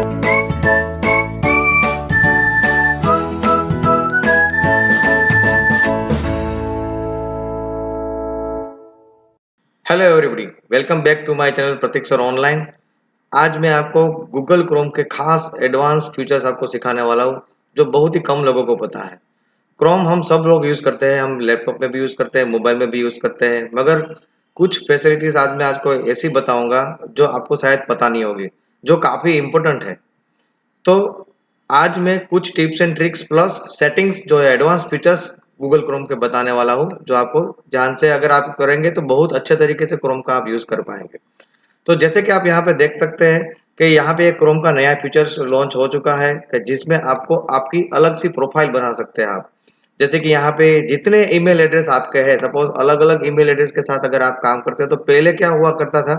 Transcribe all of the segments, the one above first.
Hello everybody, welcome back to my channel Prateek sir online. आज मैं आपको गूगल क्रोम के खास एडवांस फीचर्स आपको सिखाने वाला हूँ, जो बहुत ही कम लोगों को पता है। क्रोम हम सब लोग यूज़ करते हैं, हम लैपटॉप में भी यूज़ करते हैं, मोबाइल में भी यूज़ करते हैं, मगर कुछ फैसिलिटीज़ आज मैं आपको ऐसी बताऊंगा जो आपको शायद पता नहीं होगी, जो काफ़ी इम्पोर्टेंट है। तो आज मैं कुछ tips and tricks plus settings जो है एडवांस फीचर्स गूगल क्रोम के बताने वाला हूँ, जो आपको ध्यान से अगर आप करेंगे तो बहुत अच्छे तरीके से क्रोम का आप यूज़ कर पाएंगे। तो जैसे कि आप यहाँ पे देख सकते हैं कि यहाँ पे एक क्रोम का नया फीचर्स लॉन्च हो चुका है कि जिसमें आपको आपकी अलग सी प्रोफाइल बना सकते हैं आप। जैसे कि यहाँ पे जितने ईमेल एड्रेस आपके हैं, सपोज अलग अलग ईमेल एड्रेस के साथ अगर आप काम करते हैं तो पहले क्या हुआ करता था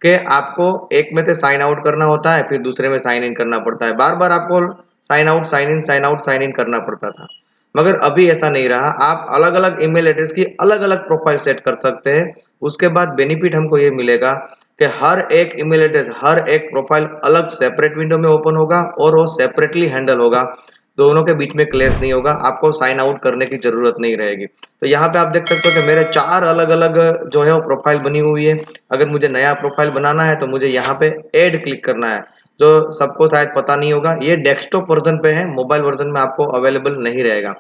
कि आपको एक में से साइन आउट करना होता है, फिर दूसरे में साइन इन करना पड़ता है। बार बार आपको sign out sign in sign out sign in करना पड़ता था, मगर अभी ऐसा नहीं रहा। आप अलग अलग ईमेल एड्रेस की अलग अलग प्रोफाइल सेट कर सकते हैं। उसके बाद बेनिफिट हमको ये मिलेगा कि हर एक ईमेल एड्रेस, हर एक प्रोफाइल अलग सेपरेट विंडो में ओपन होगा और वो सेपरेटली हैंडल होगा। दोनों के बीच में क्लैश नहीं होगा, आपको साइन आउट करने की जरूरत नहीं रहेगी। तो यहाँ पे आप देख सकते हो कि मेरे 4 अलग अलग जो है वो प्रोफाइल बनी हुई है। अगर मुझे नया प्रोफाइल बनाना है तो मुझे यहाँ पे ऐड क्लिक करना है, जो सबको शायद पता नहीं होगा। ये डेस्कटॉप वर्जन पे है, मोबाइल वर्जन में आपको अवेलेबल नहीं रहेगा।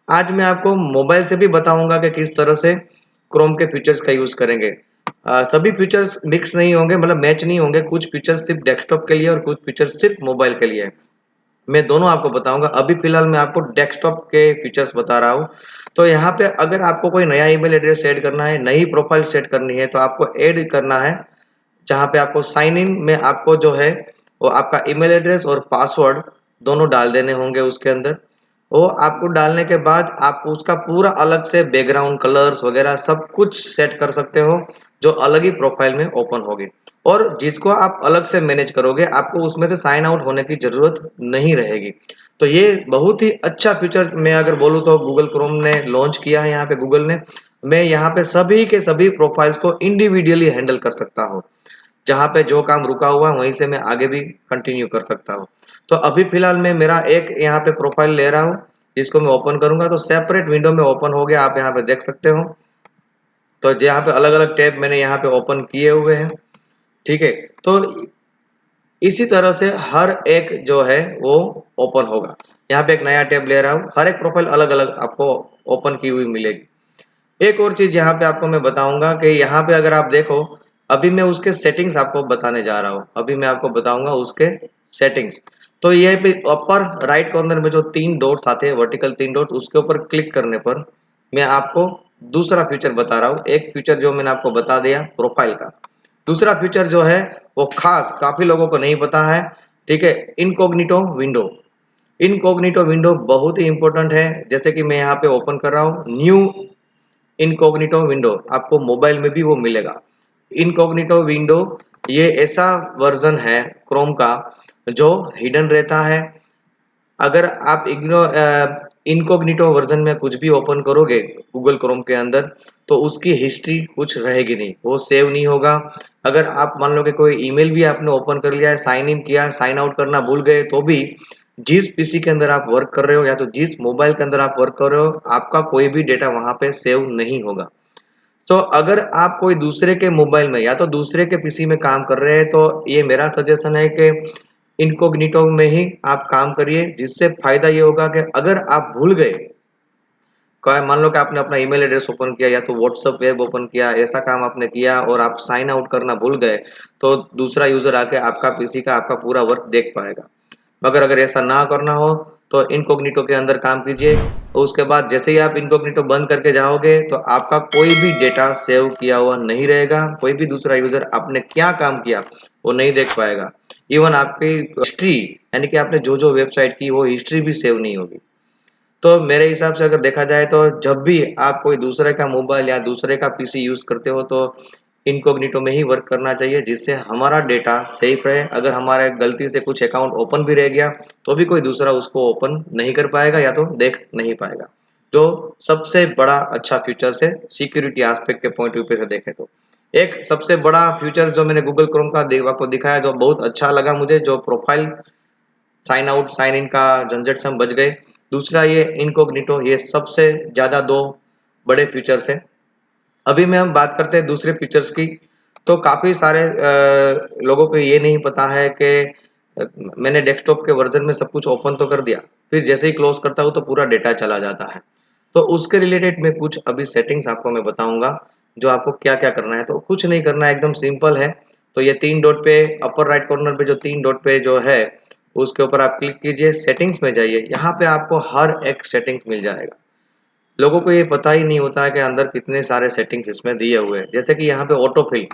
आज मैं आपको मोबाइल से भी बताऊंगा कि किस तरह से क्रोम के फीचर्स का यूज करेंगे। सभी फीचर्स मिक्स नहीं होंगे, मतलब मैच नहीं होंगे। कुछ फीचर्स सिर्फ डेस्कटॉप के लिए और कुछ फीचर्स सिर्फ मोबाइल के लिए। मैं दोनों आपको बताऊंगा। अभी फिलहाल मैं आपको डेस्कटॉप के फीचर्स बता रहा हूँ। तो यहाँ पे अगर आपको कोई नया ईमेल एड्रेस ऐड करना है, नई प्रोफाइल सेट करनी है, तो आपको ऐड करना है। जहाँ पे आपको साइन इन में आपको जो है वो आपका ईमेल एड्रेस और पासवर्ड दोनों डाल देने होंगे उसके अंदर। वो आपको डालने के बाद आप उसका पूरा अलग से बैकग्राउंड कलर्स वगैरह सब कुछ सेट कर सकते हो, जो अलग ही प्रोफाइल में ओपन होगी। और जिसको आप अलग से मैनेज करोगे, आपको उसमें से साइन आउट होने की जरूरत नहीं रहेगी। तो ये बहुत ही अच्छा फीचर मैं अगर बोलूँ तो गूगल क्रोम ने लॉन्च किया है। यहाँ पे गूगल ने, मैं यहाँ पे सभी के सभी प्रोफाइल्स को इंडिविजुअली हैंडल कर सकता हूँ। जहाँ पे जो काम रुका हुआ है वहीं से मैं आगे भी कंटिन्यू कर सकता हूँ। तो अभी फिलहाल मैं मेरा एक यहाँ पे प्रोफाइल ले रहा हूँ, जिसको मैं ओपन करूंगा तो सेपरेट विंडो में ओपन हो गया, आप यहाँ पे देख सकते हो। तो यहाँ पे अलग अलग टैब मैंने यहाँ पे ओपन किए हुए हैं। ठीक है, तो इसी तरह से हर एक जो है वो ओपन होगा। यहाँ पे एक नया टैब ले रहा हूँ, हर एक प्रोफाइल अलग अलग आपको ओपन की हुई मिलेगी। एक और चीज यहाँ पे आपको मैं बताऊंगा कि यहाँ पे अगर आप देखो, अभी मैं उसके सेटिंग्स आपको बताने जा रहा हूँ। अभी मैं आपको बताऊंगा उसके सेटिंग्स। तो ये पे अपर राइट कॉर्नर में जो 3 डॉट्स आते हैं, वर्टिकल 3 डॉट, उसके ऊपर क्लिक करने पर मैं आपको दूसरा फीचर बता रहा हूँ। एक फीचर जो मैंने आपको बता दिया प्रोफाइल का, दूसरा फीचर जो है वो खास काफी लोगों को नहीं पता है। ठीक है, इनकॉग्निटो विंडो। इनकॉग्निटो विंडो बहुत ही इंपॉर्टेंट है। जैसे कि मैं यहाँ पे ओपन कर रहा हूँ न्यू इनकॉग्निटो विंडो, आपको मोबाइल में भी वो मिलेगा। इनकॉग्निटो विंडो ये ऐसा वर्जन है क्रोम का जो हिडन रहता है। अगर आप इनकॉग्निटो वर्जन में कुछ भी ओपन करोगे गूगल क्रोम के अंदर, तो उसकी हिस्ट्री कुछ रहेगी नहीं, वो सेव नहीं होगा। अगर आप मान लो कि कोई ईमेल भी आपने ओपन कर लिया है, साइन इन किया, साइन आउट करना भूल गए, तो भी जिस पीसी के अंदर आप वर्क कर रहे हो या तो जिस मोबाइल के अंदर आप वर्क कर रहे हो, आपका कोई भी डेटा वहां पे सेव नहीं होगा। तो अगर आप कोई दूसरे के मोबाइल में या तो दूसरे के पीसी में काम कर रहे हैं, तो ये मेरा सजेशन है कि इनकॉग्निटो में ही आप काम करिए। जिससे फायदा ये होगा कि अगर आप भूल गए, मान लो कि आपने अपना ईमेल एड्रेस ओपन किया या तो व्हाट्सएप वेब ओपन किया, ऐसा काम आपने किया और आप साइन आउट करना भूल गए, तो दूसरा यूजर आके आपका पीसी का आपका पूरा वर्क देख पाएगा। मगर अगर ऐसा ना करना हो तो इनकॉग्निटो के अंदर काम कीजिए। तो उसके बाद जैसे ही आप इनकॉग्निटो बंद करके जाओगे तो आपका कोई भी डेटा सेव किया हुआ नहीं रहेगा। कोई भी दूसरा यूजर आपने क्या काम किया वो नहीं देख पाएगा। इवन आपकी हिस्ट्री, यानी कि आपने जो जो वेबसाइट की वो हिस्ट्री भी सेव नहीं होगी। तो मेरे हिसाब से अगर देखा जाए तो जब भी आप कोई दूसरे का मोबाइल या दूसरे का पीसी यूज करते हो तो इनकॉग्निटो में ही वर्क करना चाहिए, जिससे हमारा डेटा सेफ रहे। अगर हमारे गलती से कुछ अकाउंट ओपन भी रह गया तो भी कोई दूसरा उसको ओपन नहीं कर पाएगा या तो देख नहीं पाएगा। जो सबसे बड़ा अच्छा फीचर है सिक्योरिटी एस्पेक्ट के पॉइंट व्यू पे से देखे तो। एक सबसे बड़ा फीचर जो मैंने गूगल क्रोम का आपको दिखाया, जो बहुत अच्छा लगा मुझे, जो profile sign out sign in का झंझट से हम बच गए। दूसरा ये इनकॉग्निटो, ये सबसे ज़्यादा दो बड़े फीचर्स हैं। अभी में हम बात करते हैं दूसरे फीचर्स की। तो काफ़ी सारे लोगों को ये नहीं पता है कि मैंने डेस्कटॉप के वर्जन में सब कुछ ओपन तो कर दिया, फिर जैसे ही क्लोज करता हूँ तो पूरा डेटा चला जाता है। तो उसके रिलेटेड मैं कुछ अभी सेटिंग्स आपको मैं बताऊंगा, जो आपको क्या क्या करना है। तो कुछ नहीं करना है, एकदम सिंपल है। तो ये 3 डॉट पे अपर राइट कॉर्नर पे जो 3 डॉट पे जो है, उसके ऊपर आप क्लिक कीजिए, सेटिंग्स में जाइए। यहाँ पे आपको हर एक सेटिंग्स मिल जाएगा। लोगों को ये पता ही नहीं होता है कि अंदर कितने सारे सेटिंग्स इसमें दिए हुए हैं। जैसे कि यहाँ पे ऑटो फिल,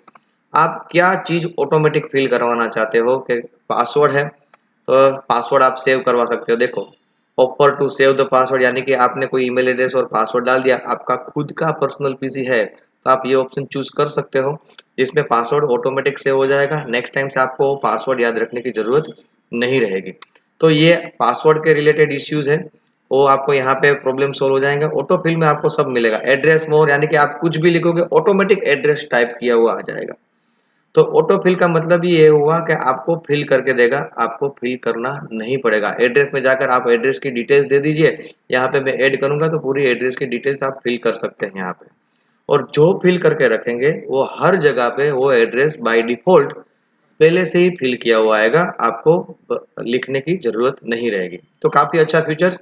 आप क्या चीज़ ऑटोमेटिक फिल करवाना चाहते हो, कि पासवर्ड है तो पासवर्ड आप सेव करवा सकते हो। देखो, offer to save the password, यानी कि आपने कोई ईमेल एड्रेस और पासवर्ड डाल दिया, आपका खुद का पर्सनल पीसी है, तो आप ये ऑप्शन चूज कर सकते हो, जिसमें पासवर्ड ऑटोमेटिक सेव हो जाएगा। नेक्स्ट टाइम से आपको पासवर्ड याद रखने की जरूरत नहीं रहेगी। तो ये पासवर्ड के रिलेटेड इश्यूज है, वो आपको यहाँ पे प्रॉब्लम सोल्व हो जाएंगे। ऑटो फिल में आपको सब मिलेगा। एड्रेस मोर, यानी कि आप कुछ भी लिखोगे ऑटोमेटिक एड्रेस टाइप किया हुआ आ जाएगा। तो ऑटो फिल का मतलब ये हुआ कि आपको फिल करके देगा, आपको फिल करना नहीं पड़ेगा। एड्रेस में जाकर आप एड्रेस की डिटेल्स दे दीजिए, यहाँ पे मैं ऐड करूंगा तो पूरी एड्रेस की डिटेल्स आप फिल कर सकते हैं यहाँ पे। और जो फिल करके रखेंगे वो हर जगह पे वो एड्रेस बाय डिफॉल्ट पहले से ही फिल किया हुआ आएगा, आपको लिखने की जरूरत नहीं रहेगी। तो काफी अच्छा फीचर्स।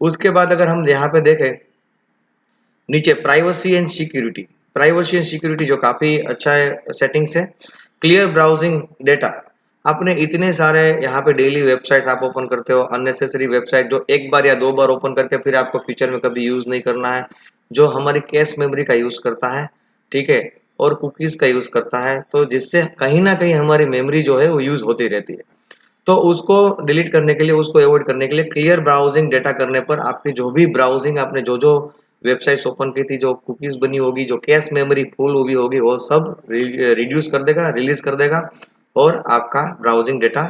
उसके बाद अगर हम यहाँ पे देखें नीचे, privacy and security. Privacy and security जो काफी अच्छा है सेटिंग्स है। क्लियर ब्राउजिंग डेटा, आपने इतने सारे यहाँ पे डेली वेबसाइट्स आप ओपन करते हो, अननेसेसरी वेबसाइट जो एक बार या दो बार ओपन करके फिर आपको फ्यूचर में कभी यूज नहीं करना है, जो हमारी कैश मेमोरी का यूज करता है, ठीक है, और कुकीज का यूज करता है, तो जिससे कहीं ना कहीं हमारी मेमोरी जो है वो यूज होती रहती है। तो उसको डिलीट करने के लिए, उसको अवॉइड करने के लिए, क्लियर ब्राउजिंग डेटा करने पर आपकी जो भी ब्राउजिंग, आपने जो जो वेबसाइट्स ओपन की थी, जो कुकीज बनी होगी, जो कैश मेमोरी फुल हुई होगी, वो सब रिड्यूस कर देगा, रिलीज कर देगा, और आपका ब्राउजिंग डेटा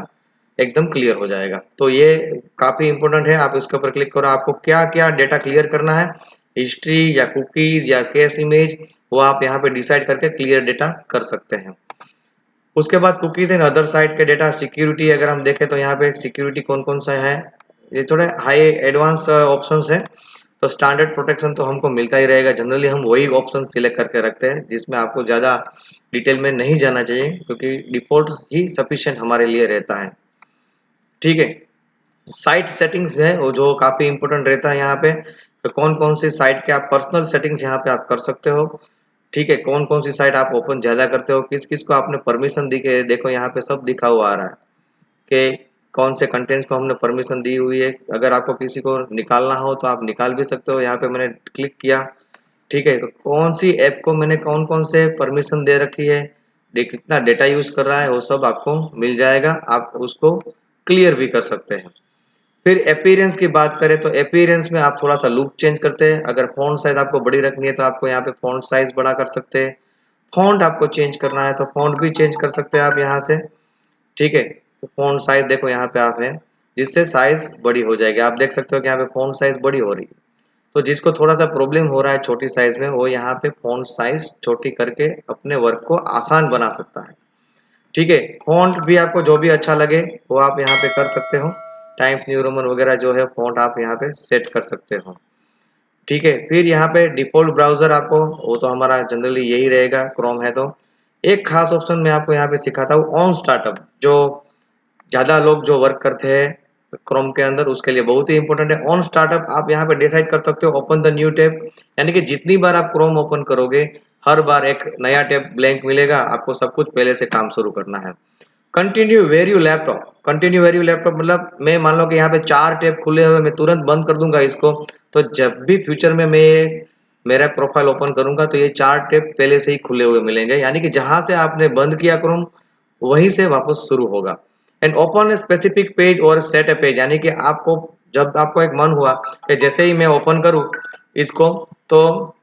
एकदम क्लियर हो जाएगा। तो ये काफी इंपॉर्टेंट है। आप इसके ऊपर क्लिक करो, आपको क्या क्या डेटा क्लियर करना है, हिस्ट्री या कुकीज या कैश इमेज, वो आप यहाँ पे डिसाइड करके क्लियर डेटा कर सकते हैं। उसके बाद कुकीज एंड अदर साइट के डेटा सिक्योरिटी, अगर हम देखें तो यहाँ पे सिक्योरिटी कौन कौन सा है, ये थोड़े हाई एडवांस ऑप्शंस है। तो स्टैंडर्ड प्रोटेक्शन तो हमको मिलता ही रहेगा, जनरली हम वही ऑप्शन सिलेक्ट करके रखते हैं जिसमें आपको ज़्यादा डिटेल में नहीं जाना चाहिए, क्योंकि डिफॉल्ट ही सफिशिएंट हमारे लिए रहता है। ठीक है। साइट सेटिंग्स है वो जो काफ़ी इंपॉर्टेंट रहता है यहाँ पे, तो कौन कौन सी साइट के आप पर्सनल सेटिंग्स यहाँ पे आप कर सकते हो। ठीक है, कौन कौन सी साइट आप ओपन ज़्यादा करते हो, किस किस को आपने परमिशन दी के, देखो यहाँ पे सब दिखा हुआ आ रहा है कि कौन से कंटेंट्स को हमने परमिशन दी हुई है। अगर आपको किसी को निकालना हो तो आप निकाल भी सकते हो। यहाँ पे मैंने क्लिक किया, ठीक है, तो कौन सी ऐप को मैंने कौन कौन से परमिशन दे रखी है, कितना डेटा यूज कर रहा है, वो सब आपको मिल जाएगा। आप उसको क्लियर भी कर सकते हैं। फिर अपीयरेंस की बात करें तो अपीयरेंस में आप थोड़ा सा लुक चेंज करते हैं। अगर फॉन्ट साइज आपको बड़ी रखनी है तो आपको यहाँ पे फॉन्ट साइज बड़ा कर सकते हैं। फॉन्ट आपको चेंज करना है तो फॉन्ट भी चेंज कर सकते हैं आप यहाँ से। ठीक है, तो फॉन्ट साइज देखो यहाँ पे आप है, जिससे साइज बड़ी हो जाएगी। आप देख सकते हो कि यहाँ पे फॉन्ट साइज बड़ी हो रही है। तो जिसको थोड़ा सा प्रॉब्लम हो रहा है छोटी साइज में, वो यहाँ पे फॉन्ट साइज छोटी करके अपने वर्क को आसान बना सकता है। ठीक है, फॉन्ट भी आपको जो भी अच्छा लगे वो आप यहाँ पे कर सकते हो। टाइम्स न्यू रोमन वगैरह जो है फॉन्ट आप यहाँ पे सेट कर सकते हो। ठीक है, फिर यहाँ पे डिफॉल्ट ब्राउजर आपको, वो तो हमारा जनरली यही रहेगा, क्रोम है तो। एक खास ऑप्शन मैं आपको यहाँ पे सिखाता हूँ, ऑन स्टार्टअप, जो ज़्यादा लोग जो वर्क करते हैं क्रोम के अंदर, उसके लिए बहुत ही इंपॉर्टेंट है। ऑन स्टार्टअप आप यहाँ पे डिसाइड कर सकते हो, ओपन द न्यू टैब, यानी कि जितनी बार आप क्रोम ओपन करोगे हर बार एक नया टैब ब्लैंक मिलेगा, आपको सब कुछ पहले से काम शुरू करना है। Continue where you laptop, continue where you laptop मतलब मैं मान लो कि यहाँ पे 4 टैब खुले हुए, मैं तुरंत बंद कर दूंगा इसको, तो जब भी फ्यूचर में मैं मेरा प्रोफाइल ओपन करूंगा तो ये 4 टैब पहले से ही खुले हुए मिलेंगे, यानी कि जहां से आपने बंद किया क्रोम वहीं से वापस शुरू होगा। एंड ओपन स्पेसिफिक पेज और सेट अ पेज, यानी कि आपको जब आपको एक मन हुआ कि जैसे ही मैं ओपन करूं इसको, तो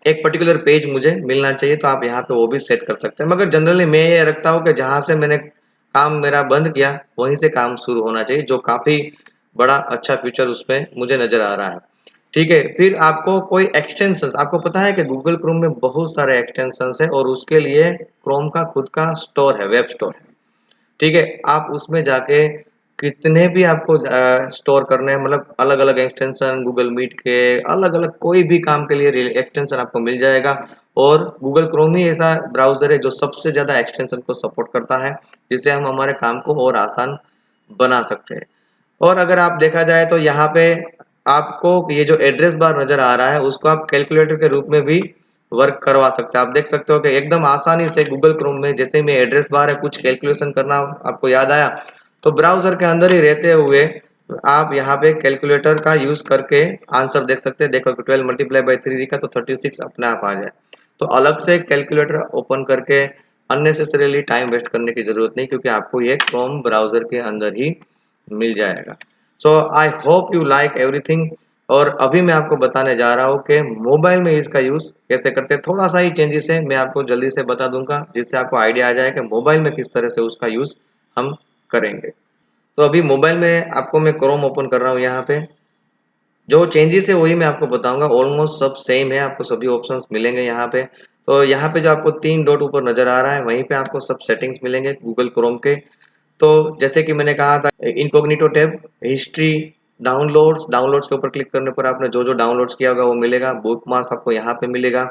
एक पर्टिकुलर पेज मुझे मिलना चाहिए, तो आप यहाँ पे वो भी सेट कर सकते हैं। मगर जनरली मैं ये रखता हूँ कि जहाँ से मैंने काम मेरा बंद किया वहीं से काम शुरू होना चाहिए, जो काफ़ी बड़ा अच्छा फीचर उसमें मुझे नज़र आ रहा है। ठीक है, फिर आपको कोई एक्सटेंशंस, आपको पता है कि गूगल क्रोम में बहुत सारे एक्सटेंशंस हैं और उसके लिए क्रोम का खुद का स्टोर है, वेब स्टोर है। ठीक है, आप उसमें जाके कितने भी आपको स्टोर करने हैं, मतलब अलग-अलग एक्सटेंशन गूगल मीट के, अलग-अलग कोई भी काम के लिए एक्सटेंशन आपको मिल जाएगा। और गूगल क्रोम ही ऐसा ब्राउज़र है जो सबसे ज़्यादा एक्सटेंशन को सपोर्ट करता है, जिससे हम हमारे काम को और आसान बना सकते हैं। और अगर आप देखा जाए तो यहाँ पे आपको ये जो एड्रेस बार नज़र आ रहा है, उसको आप कैलकुलेटर के रूप में भी वर्क करवा सकते हैं। आप देख सकते हो कि एकदम आसानी से गूगल क्रोम में जैसे में एड्रेस बार है, कुछ कैलकुलेशन करना आपको याद आया, तो ब्राउज़र के अंदर ही रहते हुए आप यहाँ पे कैलकुलेटर का यूज़ करके आंसर देख सकते हैं। देखो 12 मल्टीप्लाई बाय 3 लिखा तो 36 अपने आप आ जाए। तो अलग से कैलकुलेटर ओपन करके अननेसेसरीली टाइम वेस्ट करने की ज़रूरत नहीं, क्योंकि आपको ये क्रोम ब्राउज़र के अंदर ही मिल जाएगा। So I hope you like everything. और अभी मैं आपको बताने जा रहा हूँ कि मोबाइल में इसका यूज़ कैसे करते हैं। थोड़ा सा ही चेंजेस है, मैं आपको जल्दी से बता दूंगा, जिससे आपको आइडिया आ जाए कि मोबाइल में किस तरह से उसका यूज़ हम करेंगे। तो अभी मोबाइल में आपको मैं क्रोम ओपन कर रहा हूँ। यहाँ पे जो चेंजेस है वही मैं आपको बताऊंगा, ऑलमोस्ट सब सेम है, आपको सभी ऑप्शंस मिलेंगे यहाँ पे। तो यहाँ पे जो आपको 3 डॉट ऊपर नज़र आ रहा है, वहीं पे आपको सब सेटिंग्स मिलेंगे गूगल क्रोम के। तो जैसे कि मैंने कहा था, इनकॉग्निटो टैब, हिस्ट्री, डाउनलोड्स के ऊपर क्लिक करने पर आपने जो जो डाउनलोड्स किया होगा वो मिलेगा। बुकमार्क्स आपको यहाँ पे मिलेगा।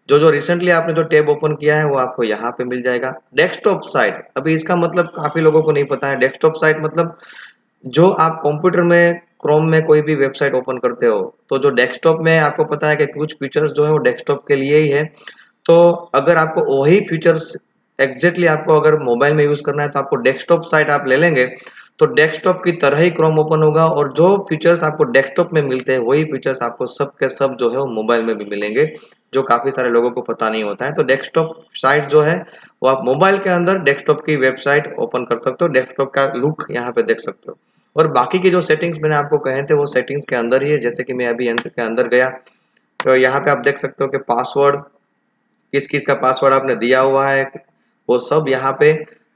जो जो रिसेंटली आपने जो टैब ओपन किया है वो आपको यहाँ पे मिल जाएगा। डेस्कटॉप साइट, अभी इसका मतलब काफी लोगों को नहीं पता है। डेस्कटॉप साइट मतलब जो आप कंप्यूटर में क्रोम में कोई भी वेबसाइट ओपन करते हो, तो जो डेस्कटॉप में आपको पता है कि कुछ फीचर्स जो है वो डेस्कटॉप के लिए ही है। तो अगर आपको वही फीचर्स एग्जैक्टली आपको अगर मोबाइल में यूज करना है, तो आपको डेस्कटॉप साइट आप ले लेंगे, तो डेस्कटॉप की तरह ही क्रोम ओपन होगा, और जो फीचर्स आपको डेस्कटॉप में मिलते हैं वही फीचर्स आपको सब के सब जो है वो मोबाइल में भी मिलेंगे, जो काफी सारे लोगों को पता नहीं होता है। तो डेस्कटॉप साइट जो है वो आप मोबाइल के अंदर डेस्कटॉप की वेबसाइट ओपन कर सकते हो, डेस्कटॉप का लुक यहाँ पे देख सकते हो। और बाकी की जो सेटिंग्स मैंने आपको कहे थे वो सेटिंग्स के अंदर ही है। जैसे कि मैं अभी यंत्र के अंदर गया, तो यहाँ पे आप देख सकते हो कि पासवर्ड, किस किस का पासवर्ड आपने दिया हुआ है, वो सब यहाँ पे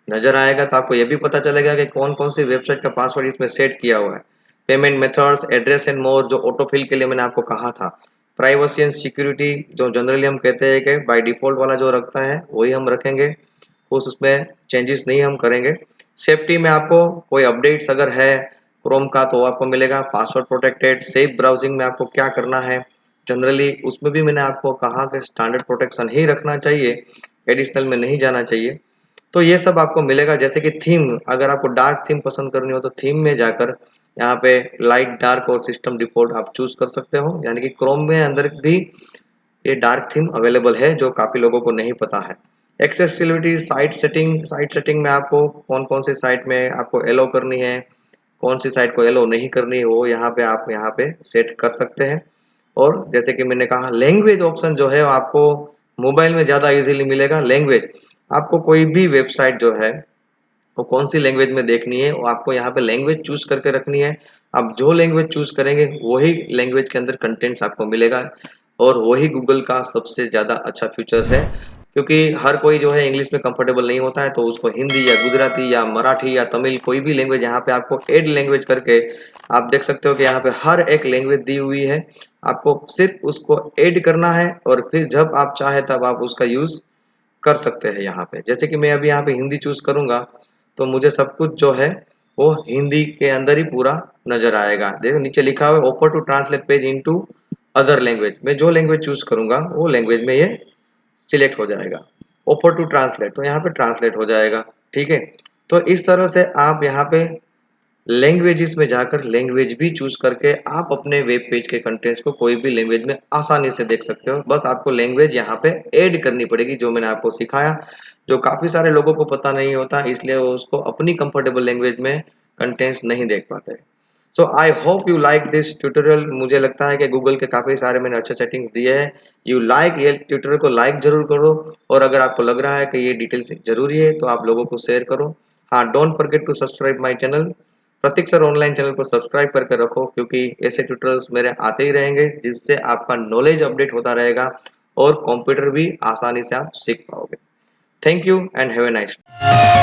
नजर आएगा। तो आपको ये भी पता चलेगा कि कौन कौन सी वेबसाइट का पासवर्ड इसमें सेट किया हुआ है। Payment methods, address and more, जो ऑटोफिल के लिए मैंने आपको कहा था। प्राइवेसी एंड सिक्योरिटी, जो जनरली हम कहते हैं कि बाय डिफॉल्ट वाला जो रखता है वही हम रखेंगे, कुछ उसमें चेंजेस नहीं हम करेंगे। सेफ्टी में आपको कोई अपडेट्स अगर है क्रोम का तो वो आपको मिलेगा। पासवर्ड प्रोटेक्टेड, सेफ ब्राउजिंग में आपको क्या करना है, जनरली उसमें भी मैंने आपको कहा कि स्टैंडर्ड प्रोटेक्शन ही रखना चाहिए, एडिशनल में नहीं जाना चाहिए। तो ये सब आपको मिलेगा। जैसे कि थीम, अगर आपको डार्क थीम पसंद करनी हो तो थीम में जाकर यहाँ पे लाइट, डार्क और सिस्टम डिफॉल्ट आप चूज कर सकते हो। यानी कि क्रोम में अंदर भी ये डार्क थीम अवेलेबल है, जो काफी लोगों को नहीं पता है। एक्सेसिबिलिटी, साइट सेटिंग में आपको कौन कौन सी साइट में आपको एलो करनी है, कौन सी साइट को एलो नहीं करनी है, वो यहाँ पे आप यहाँ पे सेट कर सकते हैं। और जैसे कि मैंने कहा, लैंग्वेज ऑप्शन जो है वो आपको मोबाइल में ज़्यादा इजीली मिलेगा। लैंग्वेज, आपको कोई भी वेबसाइट जो है वो कौन सी लैंग्वेज में देखनी है, वो आपको यहाँ पे लैंग्वेज चूज करके रखनी है। आप जो लैंग्वेज चूज करेंगे वही लैंग्वेज के अंदर कंटेंट्स आपको मिलेगा। और वही गूगल का सबसे ज़्यादा अच्छा फीचर्स है, क्योंकि हर कोई जो है इंग्लिश में कंफर्टेबल नहीं होता है, तो उसको हिंदी या गुजराती या मराठी या तमिल कोई भी लैंग्वेज यहाँ पे आपको ऐड लैंग्वेज करके आप देख सकते हो कि यहाँ पे हर एक लैंग्वेज दी हुई है। आपको सिर्फ उसको ऐड करना है और फिर जब आप चाहे तब आप उसका यूज़ कर सकते हैं यहाँ पे। जैसे कि मैं अभी यहाँ पे हिंदी चूज करूंगा, तो मुझे सब कुछ जो है वो हिंदी के अंदर ही पूरा नजर आएगा। देखो नीचे लिखा हुआ है offer to translate page into other language. मैं जो लैंग्वेज चूज करूंगा वो लैंग्वेज में ये सिलेक्ट हो जाएगा। ओपर टू ट्रांसलेट, तो यहाँ पे ट्रांसलेट हो जाएगा। ठीक है, तो इस तरह से आप यहाँ पे लैंग्वेजेस में जाकर लैंग्वेज भी चूज करके आप अपने वेब पेज के कंटेंट्स को कोई भी लैंग्वेज में आसानी से देख सकते हो। बस आपको लैंग्वेज यहाँ पे ऐड करनी पड़ेगी, जो मैंने आपको सिखाया, जो काफी सारे लोगों को पता नहीं होता, इसलिए वो उसको अपनी कंफर्टेबल लैंग्वेज में कंटेंट्स नहीं देख पाते। So I hope you like this tutorial. मुझे लगता है कि गूगल के काफी सारे मैंने अच्छे सेटिंग्स दिए हैं। यू लाइक, ये ट्यूटोरियल को लाइक जरूर करो, और अगर आपको लग रहा है कि ये डिटेल्स जरूरी है तो आप लोगों को शेयर करो। हाँ, don't forget to subscribe my channel. Prateek sir online channel को सब्सक्राइब करके रखो, क्योंकि ऐसे ट्यूटोरियल्स मेरे आते ही रहेंगे, जिससे आपका नॉलेज अपडेट होता रहेगा और कंप्यूटर भी आसानी से आप सीख पाओगे। Thank you and have a nice day.